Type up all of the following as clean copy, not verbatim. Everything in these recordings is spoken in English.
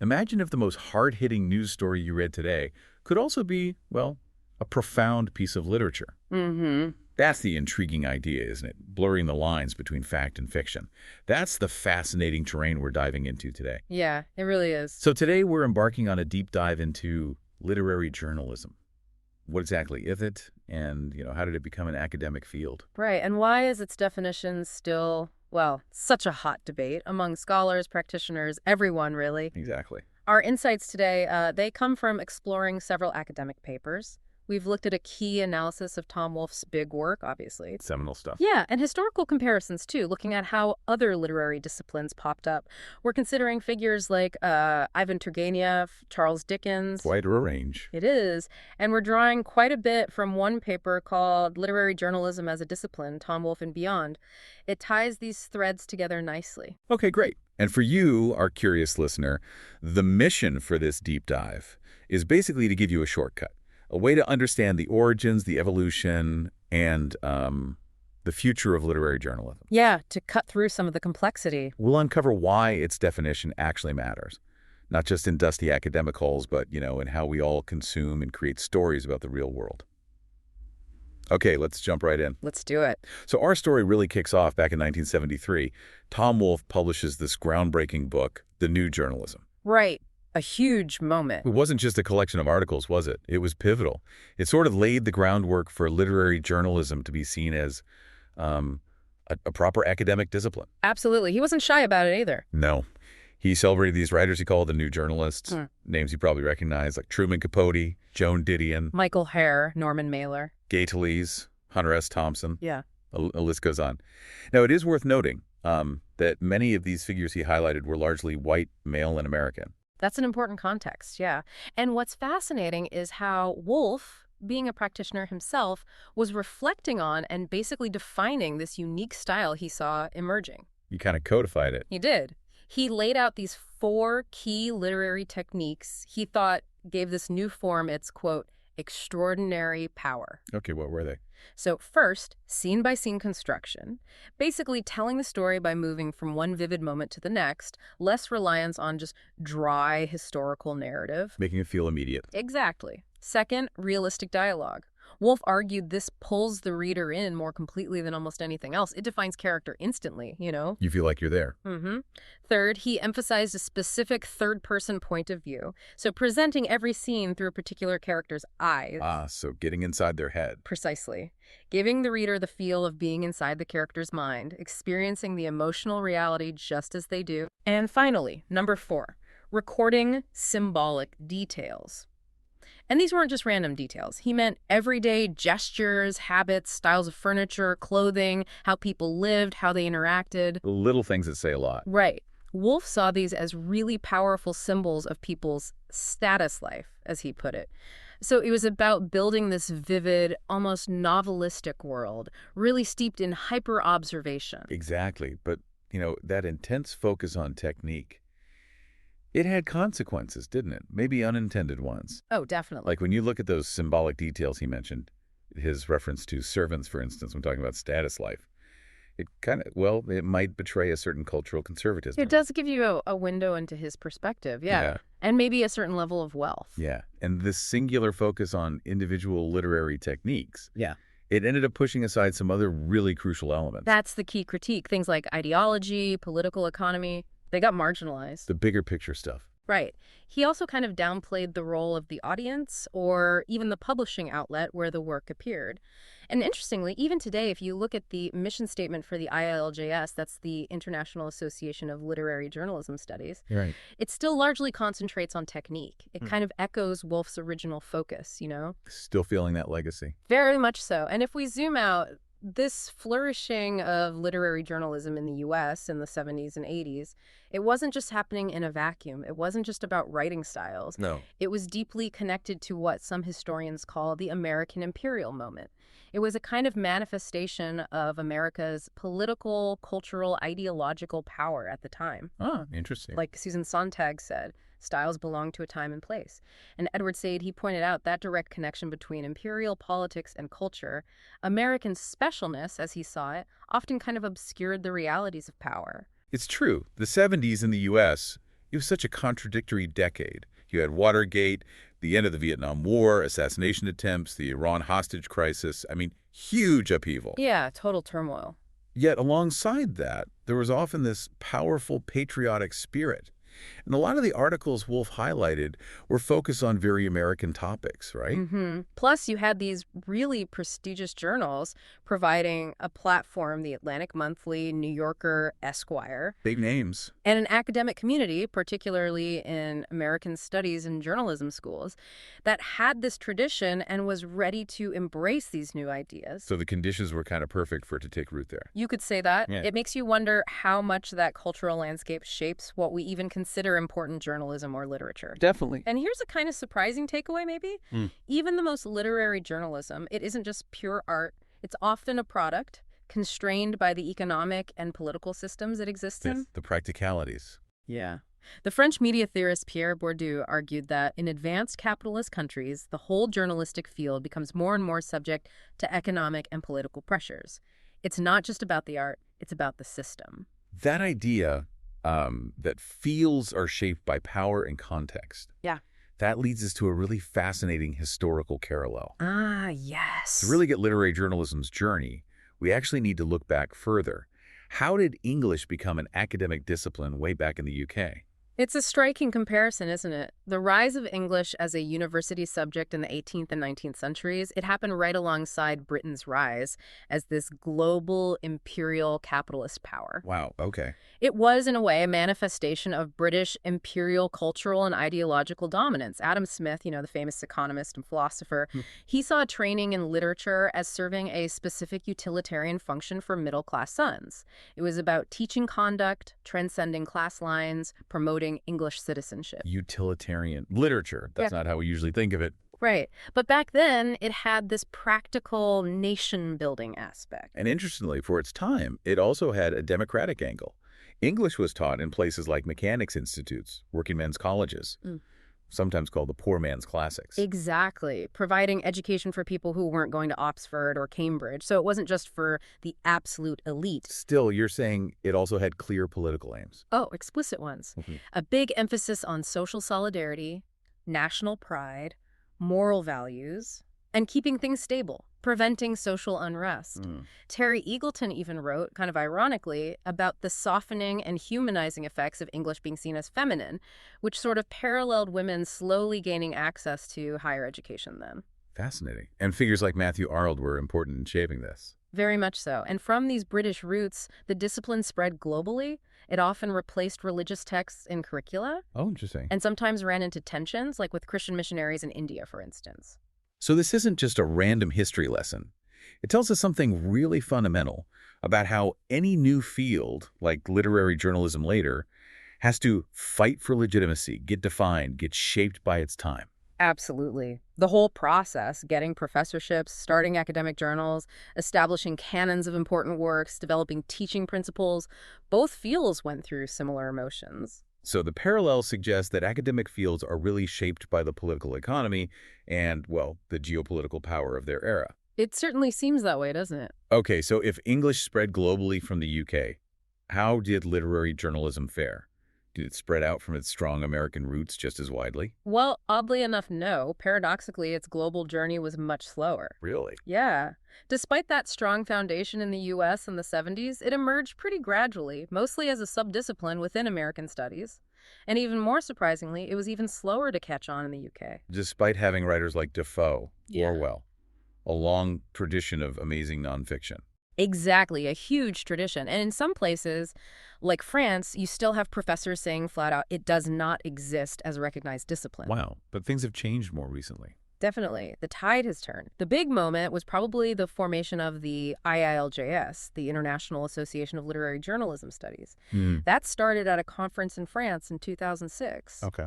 Imagine if the most hard-hitting news story you read today could also be, well, a profound piece of literature. Mm-hmm. That's the intriguing idea, isn't it? Blurring the lines between fact and fiction. That's the fascinating terrain we're diving into today. Yeah, it really is. So today we're embarking on a deep dive into literary journalism. What exactly is it? And, how did it become an academic field? Right, and why is its definition still, well, such a hot debate among scholars, practitioners, everyone, really? Exactly. Our insights today, they come from exploring several academic papers. We've looked at a key analysis of Tom Wolfe's big work, obviously. Seminal stuff. Yeah, and historical comparisons, too, looking at how other literary disciplines popped up. We're considering figures like Ivan Turgenev, Charles Dickens. Quite a range. It is. And we're drawing quite a bit from one paper called Literary Journalism as a Discipline, Tom Wolfe and Beyond. It ties these threads together nicely. Okay, great. And for you, our curious listener, the mission for this deep dive is basically to give you a shortcut. A way to understand the origins, the evolution, and the future of literary journalism. Yeah, to cut through some of the complexity. We'll uncover why its definition actually matters, not just in dusty academic holes, but, in how we all consume and create stories about the real world. Okay, let's jump right in. Let's do it. So our story really kicks off back in 1973. Tom Wolfe publishes this groundbreaking book, The New Journalism. Right. A huge moment. It wasn't just a collection of articles, was it? It was pivotal. It sort of laid the groundwork for literary journalism to be seen as a proper academic discipline. Absolutely. He wasn't shy about it either. No. He celebrated these writers he called the New Journalists, names you probably recognize, like Truman Capote, Joan Didion, Michael Hare, Norman Mailer. Gay Talese, Hunter S. Thompson. Yeah. A list goes on. Now, it is worth noting that many of these figures he highlighted were largely white, male, and American. That's an important context, yeah. And what's fascinating is how Wolfe, being a practitioner himself, was reflecting on and basically defining this unique style he saw emerging. You kind of codified it. He did. He laid out these 4 key literary techniques he thought gave this new form its, quote, extraordinary power. Okay, what were they? So first, scene-by-scene construction, basically telling the story by moving from one vivid moment to the next, less reliance on just dry historical narrative. Making it feel immediate. Exactly. Second, realistic dialogue. Wolfe argued this pulls the reader in more completely than almost anything else. It defines character instantly, You feel like you're there. Mm-hmm. Third, he emphasized a specific third-person point of view, so presenting every scene through a particular character's eyes. So getting inside their head. Precisely. Giving the reader the feel of being inside the character's mind, experiencing the emotional reality just as they do. And finally, number 4, recording symbolic details. And these weren't just random details. He meant everyday gestures, habits, styles of furniture, clothing, how people lived, how they interacted. Little things that say a lot. Right. Wolfe saw these as really powerful symbols of people's status life, as he put it. So it was about building this vivid, almost novelistic world, really steeped in hyper-observation. Exactly. But, that intense focus on technique, it had consequences, didn't it? Maybe unintended ones. Oh, definitely. Like when you look at those symbolic details he mentioned, his reference to servants, for instance, when talking about status life, it it might betray a certain cultural conservatism. It does give you a window into his perspective, yeah. And maybe a certain level of wealth. Yeah. And this singular focus on individual literary techniques. Yeah. It ended up pushing aside some other really crucial elements. That's the key critique. Things like ideology, political economy. They got marginalized. The bigger picture stuff. Right. He also kind of downplayed the role of the audience or even the publishing outlet where the work appeared. And interestingly, even today, if you look at the mission statement for the ILJS, that's the International Association of Literary Journalism Studies, Right. It still largely concentrates on technique. It kind of echoes Wolfe's original focus, Still feeling that legacy. Very much so. And if we zoom out, this flourishing of literary journalism in the U.S. in the 70s and 80s, it wasn't just happening in a vacuum. It wasn't just about writing styles. No. It was deeply connected to what some historians call the American imperial moment. It was a kind of manifestation of America's political, cultural, ideological power at the time. Ah, interesting. Like Susan Sontag said, styles belong to a time and place. And Edward Said, he pointed out that direct connection between imperial politics and culture, American specialness, as he saw it, often kind of obscured the realities of power. It's true. The 70s in the U.S., It was such a contradictory decade. You had Watergate, the end of the Vietnam War, assassination attempts, the Iran hostage crisis. I mean, huge upheaval. Yeah, total turmoil. Yet alongside that, there was often this powerful patriotic spirit. And a lot of the articles Wolfe highlighted were focused on very American topics, right? Plus, you had these really prestigious journals providing a platform, the Atlantic Monthly, New Yorker, Esquire, Big names. and an academic community, particularly in American studies and journalism schools, that had this tradition and was ready to embrace these new ideas. So the conditions were kind of perfect for it to take root there. You could say that. Yeah. It makes you wonder how much that cultural landscape shapes what we even consider important journalism or literature. Definitely. And here's a kind of surprising takeaway, maybe. Even the most literary journalism, it isn't just pure art. It's often a product constrained by the economic and political systems it exists in. The practicalities. Yeah. The French media theorist Pierre Bourdieu argued that in advanced capitalist countries, the whole journalistic field becomes more and more subject to economic and political pressures. It's not just about the art, it's about the system. That idea that fields are shaped by power and context. Yeah. That leads us to a really fascinating historical parallel. Ah, yes. To really get literary journalism's journey, we actually need to look back further. How did English become an academic discipline way back in the UK? It's a striking comparison, isn't it? The rise of English as a university subject in the 18th and 19th centuries, it happened right alongside Britain's rise as this global imperial capitalist power. Wow, okay. It was, in a way, a manifestation of British imperial cultural and ideological dominance. Adam Smith, the famous economist and philosopher, he saw training in literature as serving a specific utilitarian function for middle-class sons. It was about teaching conduct, transcending class lines, promoting English citizenship. Utilitarian literature. That's not how we usually think of it. Right. But back then, it had this practical nation-building aspect. And interestingly, for its time, it also had a democratic angle. English was taught in places like mechanics institutes, working men's colleges, sometimes called the poor man's classics. Exactly. Providing education for people who weren't going to Oxford or Cambridge. So it wasn't just for the absolute elite. Still, you're saying it also had clear political aims. Oh, explicit ones. A big emphasis on social solidarity, national pride, moral values, and keeping things stable, preventing social unrest. Terry Eagleton even wrote, kind of ironically, about the softening and humanizing effects of English being seen as feminine, which sort of paralleled women slowly gaining access to higher education then. Fascinating. And figures like Matthew Arnold were important in shaping this. Very much so. And from these British roots, the discipline spread globally. It often replaced religious texts in curricula. Oh, interesting. And sometimes ran into tensions, like with Christian missionaries in India, for instance. So this isn't just a random history lesson. It tells us something really fundamental about how any new field, like literary journalism later, has to fight for legitimacy, get defined, get shaped by its time. Absolutely. The whole process, getting professorships, starting academic journals, establishing canons of important works, developing teaching principles, both fields went through similar emotions. So the parallel suggests that academic fields are really shaped by the political economy and, well, the geopolitical power of their era. It certainly seems that way, doesn't it? Okay, so if English spread globally from the UK, how did literary journalism fare? Did it spread out from its strong American roots just as widely? Well, oddly enough, no. Paradoxically, its global journey was much slower. Really? Yeah. Despite that strong foundation in the U.S. in the 70s, it emerged pretty gradually, mostly as a subdiscipline within American studies. And even more surprisingly, it was even slower to catch on in the UK. Despite having writers like Defoe, Orwell, a long tradition of amazing nonfiction. Exactly, a huge tradition. And in some places, like France, you still have professors saying flat out, it does not exist as a recognized discipline. Wow, but things have changed more recently. Definitely. The tide has turned. The big moment was probably the formation of the IILJS, the International Association of Literary Journalism Studies. That started at a conference in France in 2006. Okay.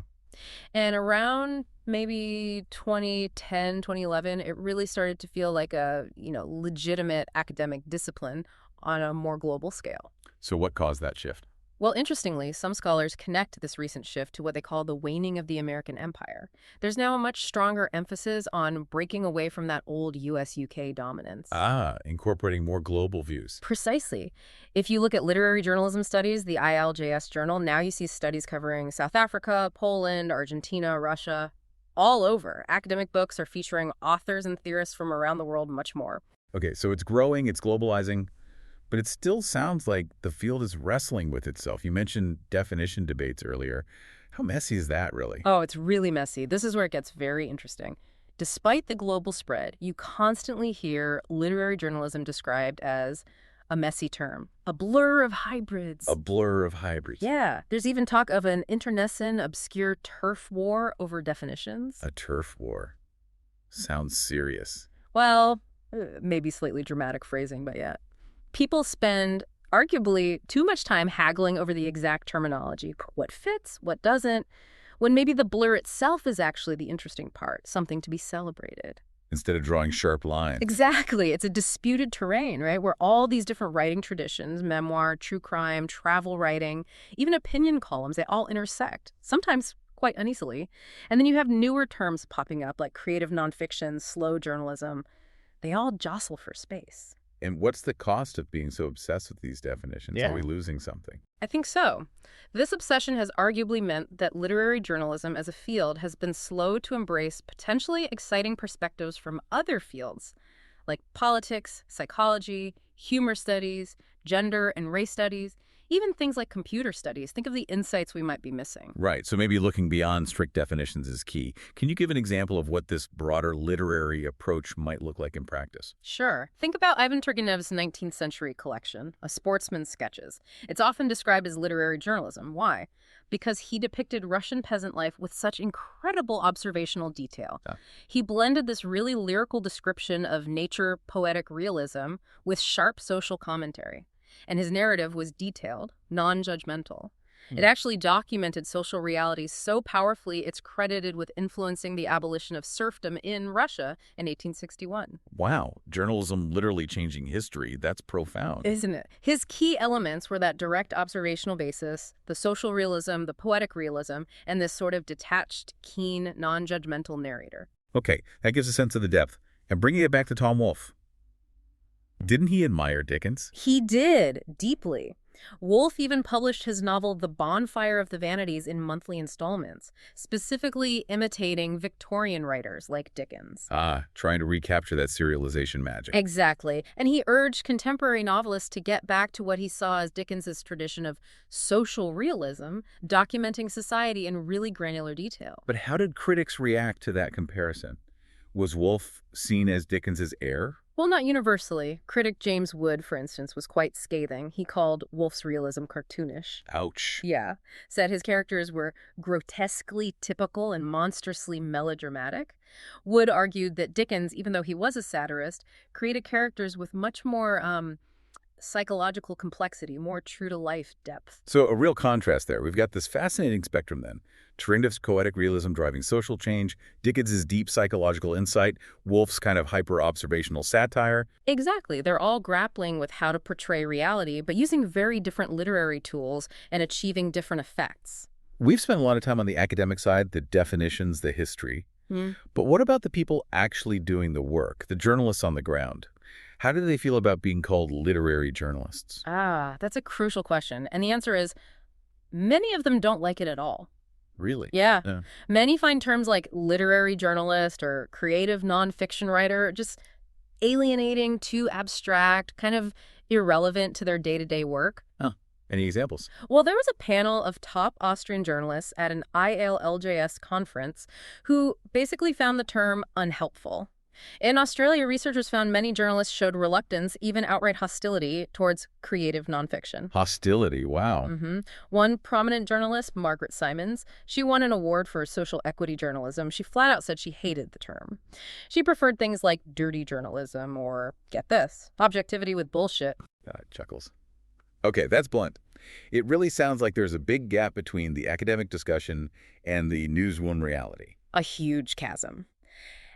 And around maybe 2010, 2011, it really started to feel like a, legitimate academic discipline on a more global scale. So what caused that shift? Well, interestingly, some scholars connect this recent shift to what they call the waning of the American empire. There's now a much stronger emphasis on breaking away from that old US-UK dominance. Ah, incorporating more global views. Precisely. If you look at literary journalism studies, the ILJS journal, now you see studies covering South Africa, Poland, Argentina, Russia, all over. Academic books are featuring authors and theorists from around the world much more. Okay, so it's growing, it's globalizing, but it still sounds like the field is wrestling with itself. You mentioned definition debates earlier. How messy is that, really? Oh, it's really messy. This is where it gets very interesting. Despite the global spread, you constantly hear literary journalism described as a messy term, a blur of hybrids. A blur of hybrids. Yeah, there's even talk of an internecine, obscure turf war over definitions. A turf war. Sounds serious. Well, maybe slightly dramatic phrasing, but yeah. People spend arguably too much time haggling over the exact terminology, what fits, what doesn't, when maybe the blur itself is actually the interesting part, something to be celebrated. Instead of drawing sharp lines. Exactly. It's a disputed terrain, right? Where all these different writing traditions, memoir, true crime, travel writing, even opinion columns, they all intersect, sometimes quite uneasily. And then you have newer terms popping up like creative nonfiction, slow journalism. They all jostle for space. And what's the cost of being so obsessed with these definitions? Yeah. Are we losing something? I think so. This obsession has arguably meant that literary journalism as a field has been slow to embrace potentially exciting perspectives from other fields, like politics, psychology, humor studies, gender and race studies, even things like computer studies. Think of the insights we might be missing. Right, so maybe looking beyond strict definitions is key. Can you give an example of what this broader literary approach might look like in practice? Sure. Think about Ivan Turgenev's 19th century collection, A Sportsman's Sketches. It's often described as literary journalism. Why? Because he depicted Russian peasant life with such incredible observational detail. Yeah. He blended this really lyrical description of nature poetic realism with sharp social commentary. And his narrative was detailed, non-judgmental. It actually documented social realities so powerfully it's credited with influencing the abolition of serfdom in Russia in 1861. Wow, journalism literally changing history. That's profound. Isn't it? His key elements were that direct observational basis, the social realism, the poetic realism, and this sort of detached, keen, non-judgmental narrator. Okay, that gives a sense of the depth. And bringing it back to Tom Wolfe. Didn't he admire Dickens? He did, deeply. Wolfe even published his novel The Bonfire of the Vanities in monthly installments, specifically imitating Victorian writers like Dickens. Ah, trying to recapture that serialization magic. Exactly. And he urged contemporary novelists to get back to what he saw as Dickens's tradition of social realism, documenting society in really granular detail. But how did critics react to that comparison? Was Wolfe seen as Dickens's heir? Well, not universally. Critic James Wood, for instance, was quite scathing. He called Wolfe's realism cartoonish. Ouch. Yeah. Said his characters were grotesquely typical and monstrously melodramatic. Wood argued that Dickens, even though he was a satirist, created characters with much more psychological complexity, more true-to-life depth. So a real contrast there. We've got this fascinating spectrum then. Turgenev's poetic realism driving social change, Dickens's deep psychological insight, Wolfe's kind of hyper-observational satire. Exactly. They're all grappling with how to portray reality, but using very different literary tools and achieving different effects. We've spent a lot of time on the academic side, the definitions, the history. But what about the people actually doing the work, the journalists on the ground? How do they feel about being called literary journalists? Ah, that's a crucial question. And the answer is many of them don't like it at all. Really? Yeah. Many find terms like literary journalist or creative nonfiction writer just alienating, too abstract, kind of irrelevant to their day-to-day work. Huh. Any examples? Well, there was a panel of top Austrian journalists at an ILLJS conference who basically found the term unhelpful. In Australia, researchers found many journalists showed reluctance, even outright hostility, towards creative nonfiction. Hostility, wow. One prominent journalist, Margaret Simons, she won an award for social equity journalism. She flat out said she hated the term. She preferred things like dirty journalism or, get this, objectivity with bullshit. Chuckles. Okay, that's blunt. It really sounds like there's a big gap between the academic discussion and the newsroom reality. A huge chasm.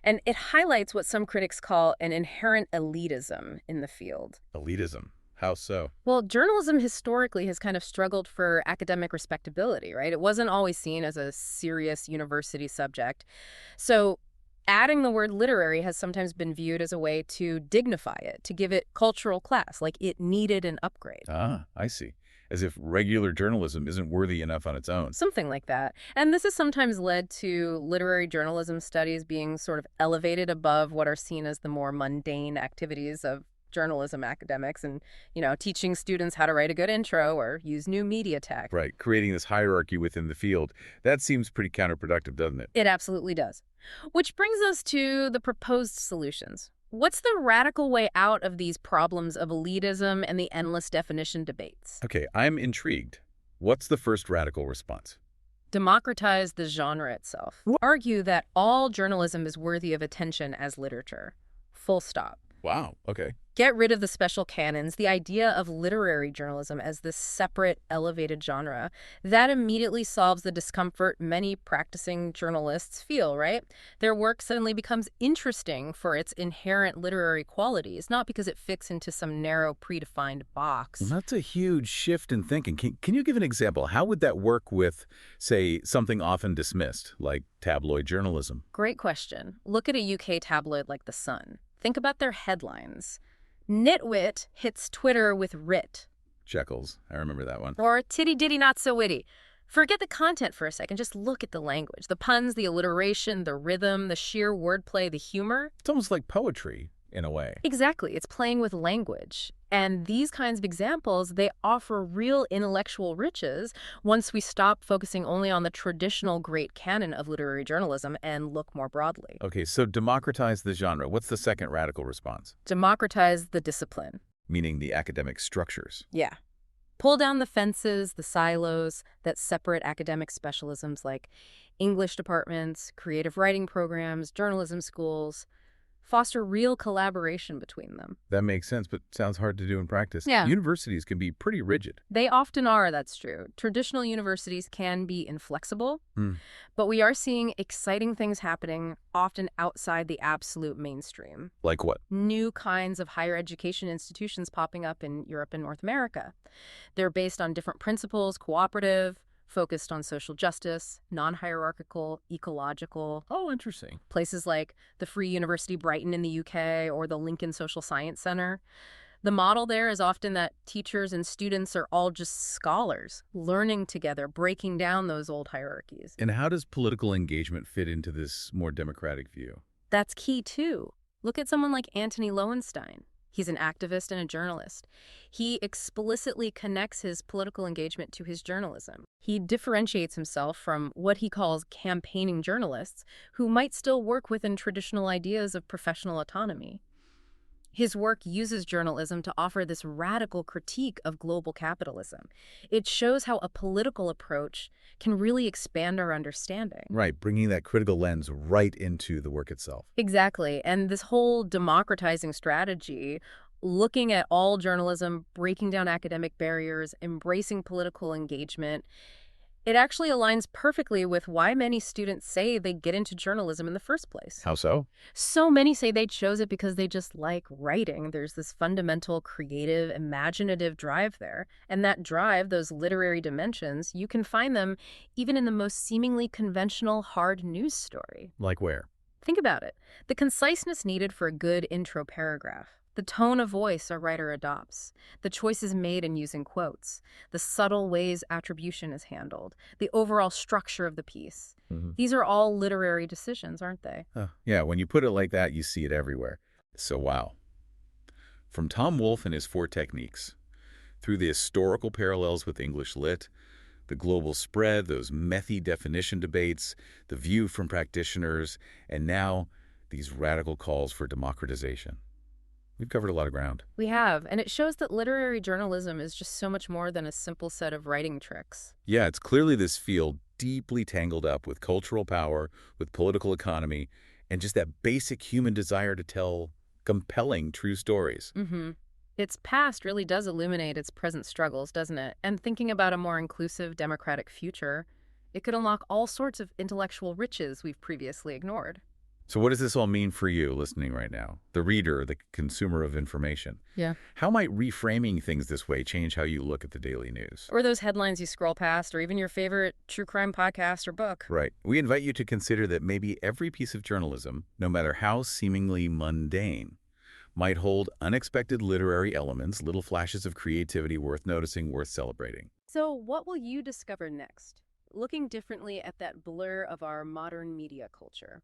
And it highlights what some critics call an inherent elitism in the field. Elitism. How so? Well, journalism historically has kind of struggled for academic respectability, right? It wasn't always seen as a serious university subject. So adding the word literary has sometimes been viewed as a way to dignify it, to give it cultural class, like it needed an upgrade. Ah, I see. As if regular journalism isn't worthy enough on its own. Something like that. And this has sometimes led to literary journalism studies being sort of elevated above what are seen as the more mundane activities of journalism academics and, teaching students how to write a good intro or use new media tech. Right, creating this hierarchy within the field. That seems pretty counterproductive, doesn't it? It absolutely does. Which brings us to the proposed solutions. What's the radical way out of these problems of elitism and the endless definition debates? Okay, I'm intrigued. What's the first radical response? Democratize the genre itself. Argue that all journalism is worthy of attention as literature. Full stop. Wow, okay. Get rid of the special canons, the idea of literary journalism as this separate, elevated genre. That immediately solves the discomfort many practicing journalists feel, right? Their work suddenly becomes interesting for its inherent literary qualities, not because it fits into some narrow, predefined box. Well, that's a huge shift in thinking. Can you give an example? How would that work with, say, something often dismissed, like tabloid journalism? Great question. Look at a UK tabloid like The Sun. Think about their headlines. Nitwit hits Twitter with writ. Jekyll's. I remember that one. Or titty ditty not so witty. Forget the content for a second. Just look at the language. The puns, the alliteration, the rhythm, the sheer wordplay, the humor. It's almost like poetry, in a way. Exactly. It's playing with language. And these kinds of examples, they offer real intellectual riches once we stop focusing only on the traditional great canon of literary journalism and look more broadly. Okay, so democratize the genre. What's the second radical response? Democratize the discipline. Meaning the academic structures. Yeah. Pull down the fences, the silos that separate academic specialisms like English departments, creative writing programs, journalism schools. Foster real collaboration between them. That makes sense, but sounds hard to do in practice. Yeah. Universities can be pretty rigid. They often are, that's true. Traditional universities can be inflexible, but we are seeing exciting things happening often outside the absolute mainstream. Like what? New kinds of higher education institutions popping up in Europe and North America. They're based on different principles, cooperative, focused on social justice, non-hierarchical, ecological. Oh, interesting. Places like the Free University Brighton in the UK or the Lincoln Social Science Center. The model there is often that teachers and students are all just scholars, learning together, breaking down those old hierarchies. And how does political engagement fit into this more democratic view? That's key, too. Look at someone like Anthony Lowenstein. He's an activist and a journalist. He explicitly connects his political engagement to his journalism. He differentiates himself from what he calls campaigning journalists who might still work within traditional ideas of professional autonomy. His work uses journalism to offer this radical critique of global capitalism. It shows how a political approach can really expand our understanding. Right, bringing that critical lens right into the work itself. Exactly. And this whole democratizing strategy, looking at all journalism, breaking down academic barriers, embracing political engagement, it actually aligns perfectly with why many students say they get into journalism in the first place. How so? So many say they chose it because they just like writing. There's this fundamental, creative, imaginative drive there. And that drive, those literary dimensions, you can find them even in the most seemingly conventional hard news story. Like where? Think about it. The conciseness needed for a good intro paragraph. The tone of voice a writer adopts, the choices made in using quotes, the subtle ways attribution is handled, the overall structure of the piece. These are all literary decisions, aren't they? Yeah, when you put it like that, you see it everywhere. So wow. From Tom Wolfe and his 4 techniques, through the historical parallels with English lit, the global spread, those methy definition debates, the view from practitioners, and now these radical calls for democratization. We've covered a lot of ground. We have, and it shows that literary journalism is just so much more than a simple set of writing tricks. Yeah, it's clearly this field deeply tangled up with cultural power, with political economy, and just that basic human desire to tell compelling true stories. Its past really does illuminate its present struggles, doesn't it? And thinking about a more inclusive, democratic future, it could unlock all sorts of intellectual riches we've previously ignored. So what does this all mean for you listening right now? The reader, the consumer of information. Yeah. How might reframing things this way change how you look at the daily news? Or those headlines you scroll past, or even your favorite true crime podcast or book. Right. We invite you to consider that maybe every piece of journalism, no matter how seemingly mundane, might hold unexpected literary elements, little flashes of creativity worth noticing, worth celebrating. So what will you discover next? Looking differently at that blur of our modern media culture.